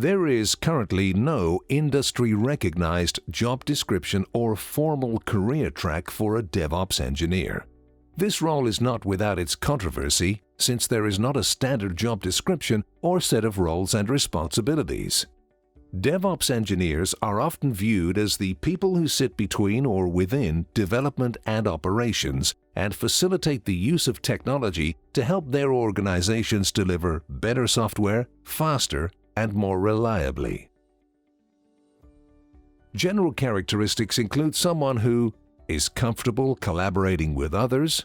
There is currently no industry-recognized job description or formal career track for a DevOps engineer. This role is not without its controversy, since there is not a standard job description or set of roles and responsibilities. DevOps engineers are often viewed as the people who sit between or within development and operations and facilitate the use of technology to help their organizations deliver better software, faster, and more reliably. General characteristics include someone who is comfortable collaborating with others,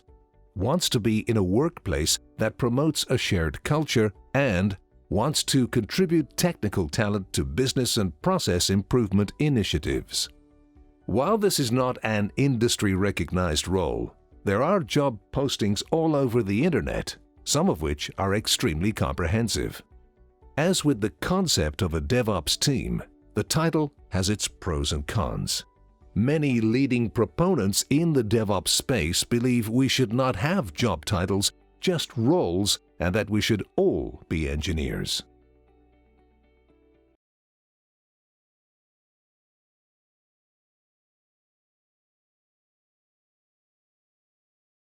wants to be in a workplace that promotes a shared culture, and wants to contribute technical talent to business and process improvement initiatives. While this is not an industry-recognized role, there are job postings all over the internet, some of which are extremely comprehensive. As with the concept of a DevOps team, the title has its pros and cons. Many leading proponents in the DevOps space believe we should not have job titles, just roles, and that we should all be engineers.